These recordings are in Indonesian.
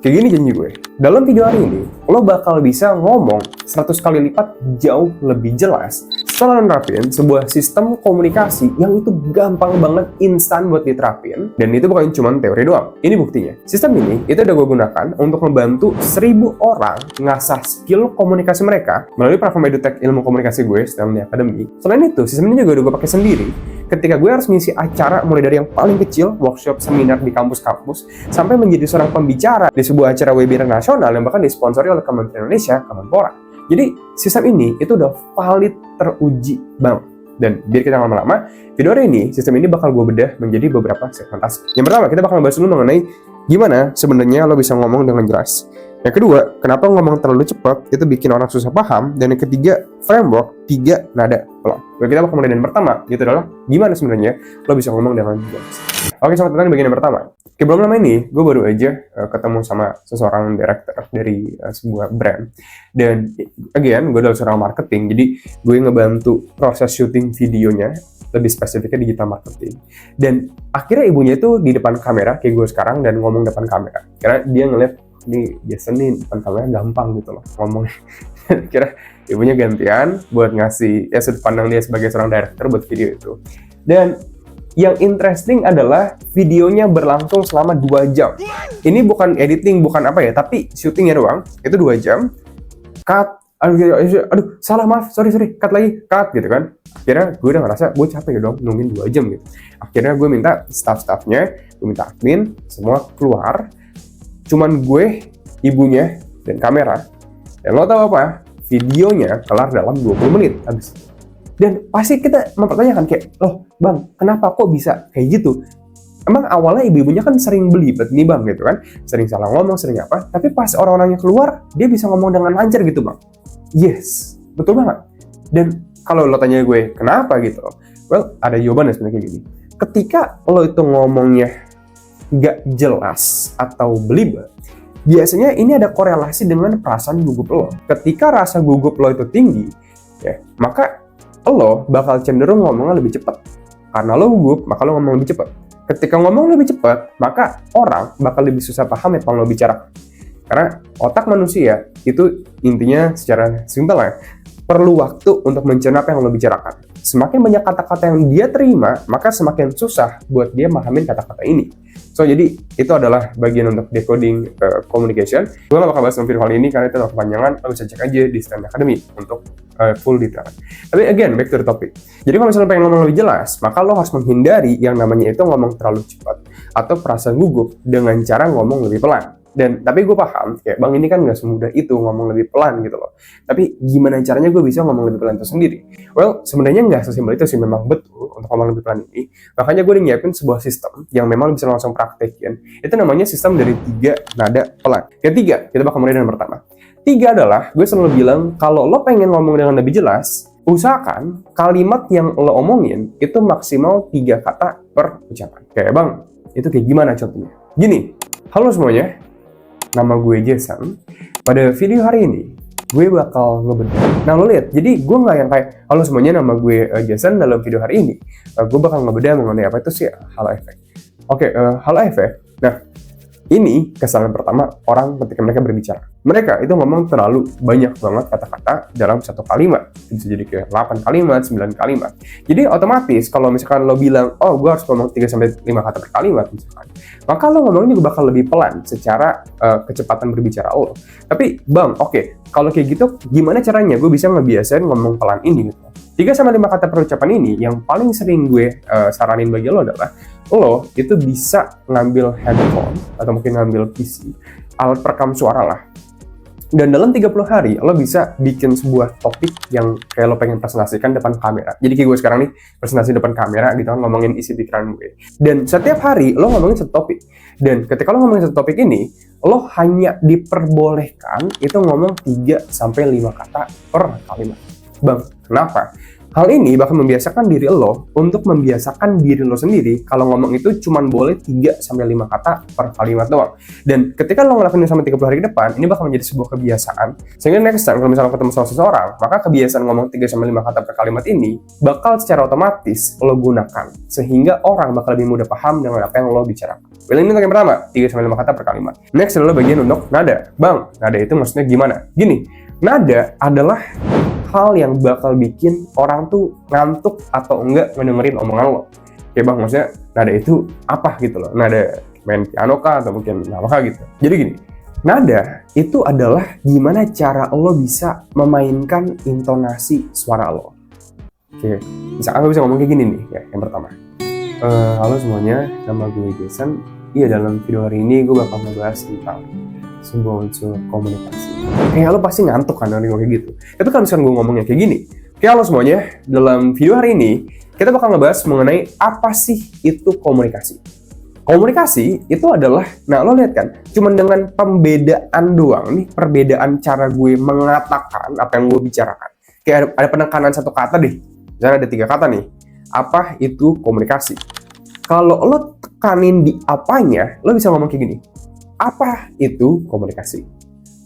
Kayak gini janji gue, dalam video hari ini, lo bakal bisa ngomong 100 kali lipat jauh lebih jelas setelah nerapin sebuah sistem komunikasi yang itu gampang banget, instan buat diterapin, dan itu bukan cuma teori doang. Ini buktinya. Sistem ini, itu udah gue gunakan untuk membantu 1000 orang ngasah skill komunikasi mereka melalui platform edutech ilmu komunikasi gue, Stanley Academy. Selain itu, sistem ini juga udah gue pakai sendiri ketika gue harus ngisi acara mulai dari yang paling kecil, workshop, seminar di kampus-kampus, sampai menjadi seorang pembicara di sebuah acara webinar nasional yang bahkan disponsori oleh Kementerian Indonesia, Kemenpora. Jadi, sistem ini itu udah valid, teruji banget. Dan biar kita lama-lama, video hari ini, sistem ini bakal gue bedah menjadi beberapa segmentasi. Yang pertama, kita bakal bahas dulu mengenai gimana sebenarnya lo bisa ngomong dengan jelas. Yang kedua, kenapa ngomong terlalu cepat itu bikin orang susah paham. Dan yang ketiga, framework 3 nada pelan. Kita bakal mulai dari yang pertama, itu adalah gimana sebenarnya lo bisa ngomong dengan jelas. Oke, selamat datang di bagian yang pertama. Oke, belum lama ini, gue baru aja ketemu sama seseorang director dari sebuah brand. Dan, again, gue adalah seorang marketing, jadi gue ngebantu proses syuting videonya, lebih spesifiknya digital marketing. Dan akhirnya ibunya itu di depan kamera, kayak gue sekarang, dan ngomong depan kamera. Karena dia ngeliat, ini Jason nih depan kamera gampang gitu loh ngomongnya. Kira ibunya gantian buat ngasih sudut pandang dia sebagai seorang director buat video itu. Dan yang interesting adalah videonya berlangsung selama 2 jam. Ini bukan editing, bukan apa ya, tapi syutingnya doang. Itu 2 jam. Cut. Aduh, salah, maaf, sorry, cut lagi, cut gitu kan. Akhirnya gue udah ngerasa gue capek dong nungguin 2 jam gitu. Akhirnya gue minta staff-staffnya, gue minta admin, semua keluar. Cuman gue, ibunya, dan kamera. Dan lo tau apa? Videonya kelar dalam 20 menit habis. Dan pasti kita mempertanyakan kayak, loh bang, kenapa kok bisa kayak gitu? Emang awalnya ibu-ibunya kan sering belibet nih bang gitu kan. Sering salah ngomong, sering apa. Tapi pas orang-orangnya keluar, dia bisa ngomong dengan lancar gitu bang. Yes, betul banget. Dan kalau lo tanya gue, kenapa gitu? Well, ada jawabannya sebenarnya kayak gini. Ketika lo itu ngomongnya gak jelas atau belibet, biasanya ini ada korelasi dengan perasaan gugup lo. Ketika rasa gugup lo itu tinggi, ya, maka lo bakal cenderung ngomongnya lebih cepat. Karena lo gugup, maka lo ngomong lebih cepat. Ketika ngomong lebih cepat, maka orang bakal lebih susah paham apa yang lo bicarakan. Karena otak manusia itu intinya secara simpel ya, perlu waktu untuk mencerna apa yang lo bicarakan. Semakin banyak kata-kata yang dia terima, maka semakin susah buat dia memahamin kata-kata ini. So, jadi itu adalah bagian untuk decoding communication. Gue gak bakal bahas dalam video kali ini karena itu adalah kepanjangan. Lo bisa cek aja di Stanley Academy untuk full detail. Tapi again, back to the topic. Jadi kalau misalnya pengen ngomong lebih jelas, maka lo harus menghindari yang namanya itu ngomong terlalu cepat atau perasaan gugup dengan cara ngomong lebih pelan. Tapi gue paham, kayak bang ini kan gak semudah itu ngomong lebih pelan gitu loh. Tapi gimana caranya gue bisa ngomong lebih pelan itu sendiri? Well, sebenarnya gak sesimpel itu sih, memang betul untuk ngomong lebih pelan ini. Makanya gue udah nyiapin sebuah sistem yang memang bisa langsung praktekin. Itu namanya sistem dari 3 nada pelan. Ketiga, kita bakal mulai dengan pertama. 3 adalah, gue selalu bilang, kalau lo pengen ngomong dengan lebih jelas, usahakan kalimat yang lo omongin itu maksimal 3 kata per ucapan. Kayak bang, itu kayak gimana contohnya? Gini, halo semuanya. Nama gue Jason. Pada video hari ini, gue bakal ngebedah. Nah lo lihat, jadi gue nggak yang kayak, halo semuanya nama gue Jason dalam video hari ini. Gue bakal ngebedah mengenai apa itu sih halo efek. Oke, halo efek. Nah, ini kesalahan pertama orang ketika mereka berbicara. Mereka itu ngomong terlalu banyak banget kata-kata dalam satu kalimat. Bisa jadi kayak 8 kalimat, 9 kalimat. Jadi otomatis kalau misalkan lo bilang, oh gue harus ngomong 3-5 kata per kalimat misalkan, maka lo ngomongnya juga bakal lebih pelan secara kecepatan berbicara lo. Tapi bang, oke, kalau kayak gitu gimana caranya gue bisa ngebiasain ngomong pelan ini gitu. 3-5 kata per ucapan ini yang paling sering gue saranin bagi lo adalah lo itu bisa ngambil handphone atau mungkin ngambil PC, alat perekam suara lah. Dan dalam 30 hari, lo bisa bikin sebuah topik yang kayak lo pengen presentasikan depan kamera. Jadi kayak gue sekarang nih, presentasi depan kamera gitu kan, ngomongin isi pikiran gue. Dan setiap hari, lo ngomongin satu topik. Dan ketika lo ngomongin satu topik ini, lo hanya diperbolehkan itu ngomong 3-5 kata per kalimat. Bang, kenapa? Hal ini bakal membiasakan diri lo untuk membiasakan diri lo sendiri kalau ngomong itu cuma boleh 3-5 kata per kalimat doang. Dan ketika lo ngelakuin sama 30 hari ke depan, ini bakal menjadi sebuah kebiasaan. Sehingga next time kalau misalnya ketemu sama seseorang, maka kebiasaan ngomong 3-5 kata per kalimat ini bakal secara otomatis lo gunakan. Sehingga orang bakal lebih mudah paham dengan apa yang lo bicarakan. Pilih ini untuk yang pertama, 3-5 kata per kalimat. Next adalah bagian untuk nada. Bang, nada itu maksudnya gimana? Gini, nada adalah hal yang bakal bikin orang tuh ngantuk atau enggak ngedengerin omongan lo. Oke bang, maksudnya nada itu apa gitu loh? Nada main piano kah atau mungkin apa gitu. Jadi gini, nada itu adalah gimana cara lo bisa memainkan intonasi suara lo. Oke, misalkan lo bisa ngomong kayak gini nih, ya, yang pertama. Halo semuanya, nama gue Jason. Iya, dalam video hari ini gue bakal ngebahas tentang sebuah unsur komunikasi. Kayak lo pasti ngantuk kan dari kayak gitu. Tapi kalau misalkan gue ngomongnya kayak gini, halo semuanya, dalam video hari ini kita bakal ngebahas mengenai apa sih itu komunikasi. Komunikasi itu adalah, nah lo lihat kan, cuman dengan pembedaan doang nih, perbedaan cara gue mengatakan apa yang gue bicarakan. Kayak ada penekanan satu kata deh, misalnya ada 3 kata nih, apa itu komunikasi. Kalau lo tekanin di apanya, lo bisa ngomong kayak gini, apa itu komunikasi.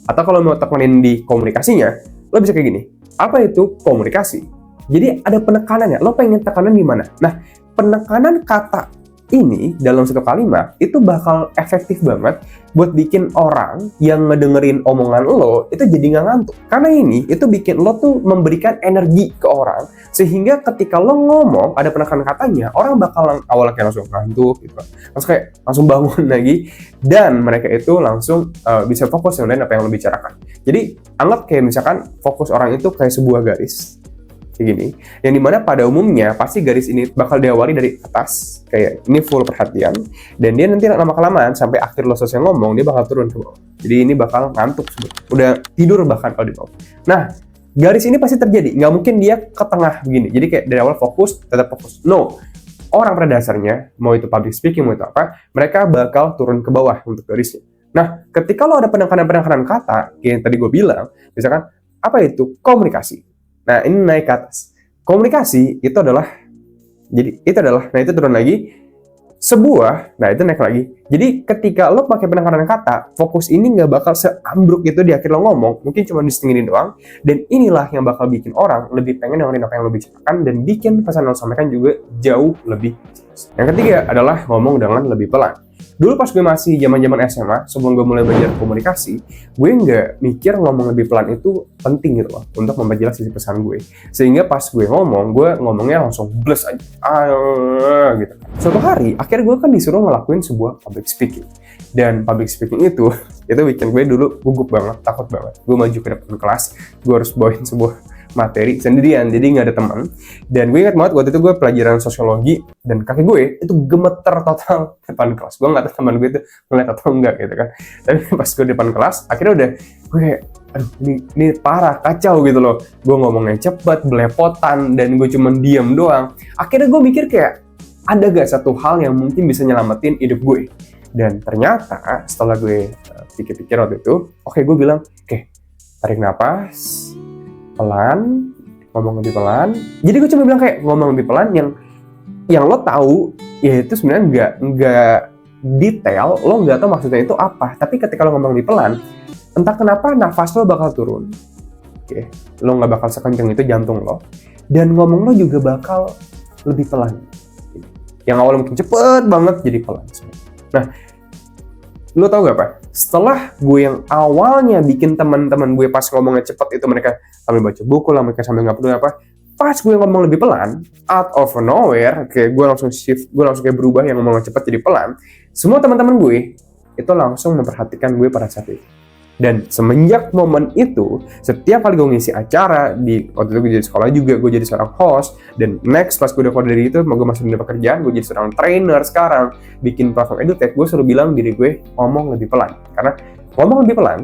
Atau kalau mau tekanin di komunikasinya, lo bisa kayak gini, apa itu komunikasi. Jadi ada penekanannya, lo pengen tekanan di mana. Nah, penekanan kata ini dalam satu kalimat itu bakal efektif banget buat bikin orang yang ngedengerin omongan lo itu jadi nggak ngantuk. Karena ini itu bikin lo tuh memberikan energi ke orang, sehingga ketika lo ngomong ada penekanan katanya, orang bakal awalnya kayak langsung ngantuk gitu, langsung bangun lagi, dan mereka itu langsung bisa fokus dengan apa yang lo bicarakan. Jadi anggap kayak misalkan fokus orang itu kayak sebuah garis kayak gini, yang dimana pada umumnya pasti garis ini bakal diawali dari atas, kayak ini full perhatian, dan dia nanti lama-kelamaan sampai akhir lo selesai ngomong, dia bakal turun ke bawah. Jadi ini bakal ngantuk, udah tidur bahkan kalau di bawah. Nah, garis ini pasti terjadi, nggak mungkin dia ke tengah begini, jadi kayak dari awal fokus, tetap fokus. No, orang pada dasarnya, mau itu public speaking, mau itu apa, mereka bakal turun ke bawah untuk garisnya. Nah, ketika lo ada penekanan kata, kayak yang tadi gue bilang, misalkan, apa itu komunikasi? Nah, ini naik ke atas. Komunikasi itu adalah, nah itu turun lagi, sebuah, nah itu naik lagi. Jadi ketika lo pakai penekanan kata, fokus ini nggak bakal seambruk itu di akhir lo ngomong, mungkin cuma disetengin doang, dan inilah yang bakal bikin orang lebih pengen dengerin apa yang lo bicarakan, dan bikin pesan lo sampaikan juga jauh lebih jelas. Yang ketiga adalah ngomong dengan lebih pelan. Dulu pas gue masih zaman SMA, sebelum gue mulai belajar komunikasi, gue nggak mikir ngomong lebih pelan itu penting gitu loh, untuk memperjelas isi pesan gue. Sehingga pas gue ngomongnya langsung bless aja, gitu. Suatu hari, akhirnya gue kan disuruh ngelakuin sebuah public speaking. Dan public speaking itu bikin gue dulu gugup banget, takut banget. Gue maju ke depan kelas, gue harus bawain sebuah materi sendirian, jadi nggak ada teman. Dan gue ingat banget waktu itu gue pelajaran sosiologi, dan kaki gue itu gemeter total depan kelas. Gue nggak tahu teman gue itu ngeliat atau enggak gitu kan. Tapi pas gue depan kelas, akhirnya udah gue kayak, aduh ini parah, kacau gitu loh. Gue ngomongnya cepet, belepotan, dan gue cuma diem doang. Akhirnya gue mikir kayak, ada gak satu hal yang mungkin bisa nyelamatin hidup gue? Dan ternyata setelah gue pikir-pikir waktu itu, gue bilang, tarik napas, pelan, ngomong lebih pelan. Jadi gue cuma bilang kayak ngomong lebih pelan, yang lo tahu ya itu sebenarnya nggak detail, lo nggak tahu maksudnya itu apa. Tapi ketika lo ngomong lebih pelan, entah kenapa nafas lo bakal turun. Lo nggak bakal sekencang itu jantung lo, dan ngomong lo juga bakal lebih pelan. Yang awalnya mungkin cepet banget jadi pelan. Nah, lo tau gak apa? Setelah gue yang awalnya bikin teman-teman gue pas ngomongnya cepet itu mereka sambil baca buku lah, mereka sambil nggak peduli apa. Pas gue ngomong lebih pelan, out of nowhere, kayak gue langsung shift, gue langsung kayak berubah, yang ngomongnya cepet jadi pelan. Semua teman-teman gue itu langsung memperhatikan gue pada saat itu. Dan semenjak momen itu, setiap kali gue ngisi acara, waktu itu gue jadi sekolah juga, gue jadi seorang host, dan next pas gue udah keluar dari itu, gue masuk di pekerjaan, gue jadi seorang trainer sekarang, bikin platform edutech, gue selalu bilang diri gue ngomong lebih pelan. Karena ngomong lebih pelan,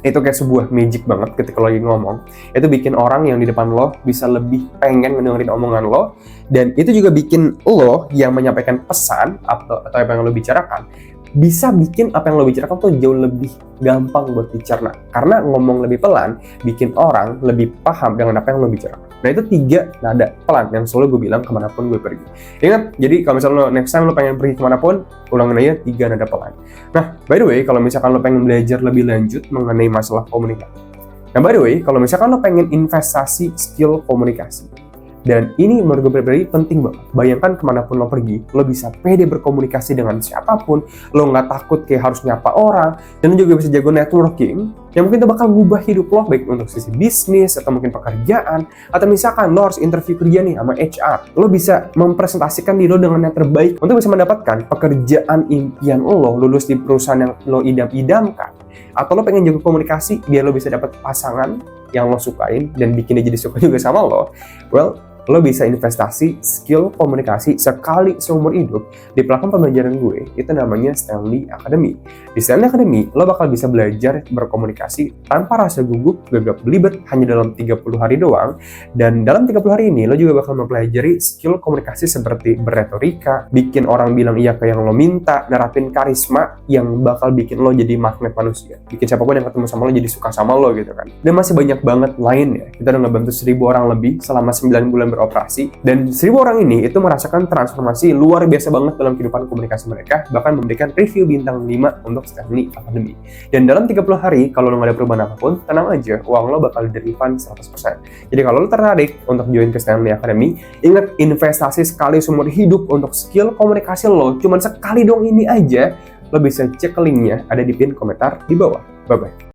itu kayak sebuah magic banget ketika lo lagi ngomong. Itu bikin orang yang di depan lo bisa lebih pengen mendengarin omongan lo, dan itu juga bikin lo yang menyampaikan pesan atau apa yang lo bicarakan, bisa bikin apa yang lo bicarakan tuh jauh lebih gampang buat dicerna. Karena ngomong lebih pelan bikin orang lebih paham dengan apa yang lo bicarakan. Nah itu 3 nada pelan yang selalu gue bilang kemanapun gue pergi. Ingat, jadi kalau misalnya lo next time lo pengen pergi kemanapun, ulangin aja 3 nada pelan. Nah, by the way, kalau misalkan lo pengen belajar lebih lanjut mengenai masalah komunikasi. Nah, by the way, kalau misalkan lo pengen investasi skill komunikasi, Dan ini menurut gue pribadi penting banget. Bayangkan kemanapun lo pergi, lo bisa pede berkomunikasi dengan siapapun, lo nggak takut kayak harus nyapa orang, dan lo juga bisa jago networking, yang mungkin itu bakal ngubah hidup lo, baik untuk sisi bisnis, atau mungkin pekerjaan, atau misalkan lo harus interview kerja nih sama HR, lo bisa mempresentasikan diri lo dengan yang terbaik untuk bisa mendapatkan pekerjaan impian lo, lulus di perusahaan yang lo idam-idamkan, atau lo pengen jago komunikasi biar lo bisa dapat pasangan yang lo sukain dan bikin dia jadi suka juga sama lo. Well, lo bisa investasi skill komunikasi sekali seumur hidup di platform pembelajaran gue, itu namanya Stanley Academy. Di Stanley Academy, lo bakal bisa belajar berkomunikasi tanpa rasa gugup, gagap belibet hanya dalam 30 hari doang. Dan dalam 30 hari ini, lo juga bakal mempelajari skill komunikasi seperti berretorika, bikin orang bilang iya ke yang lo minta, nerapin karisma yang bakal bikin lo jadi magnet manusia, bikin siapapun yang ketemu sama lo jadi suka sama lo gitu kan. Dan masih banyak banget lainnya. Kita udah ngebantu 1.000 orang lebih selama 9 bulan beroperasi, dan 1.000 orang ini itu merasakan transformasi luar biasa banget dalam kehidupan komunikasi mereka, bahkan memberikan review bintang 5 untuk Stanley Academy. Dan dalam 30 hari, kalau lo nggak ada perubahan apapun, tenang aja, uang lo bakal di-refund 100%. Jadi kalau lo tertarik untuk join ke Stanley Academy, ingat investasi sekali seumur hidup untuk skill komunikasi lo, cuman sekali dong ini aja. Lo bisa cek linknya ada di pin komentar di bawah. Bye-bye.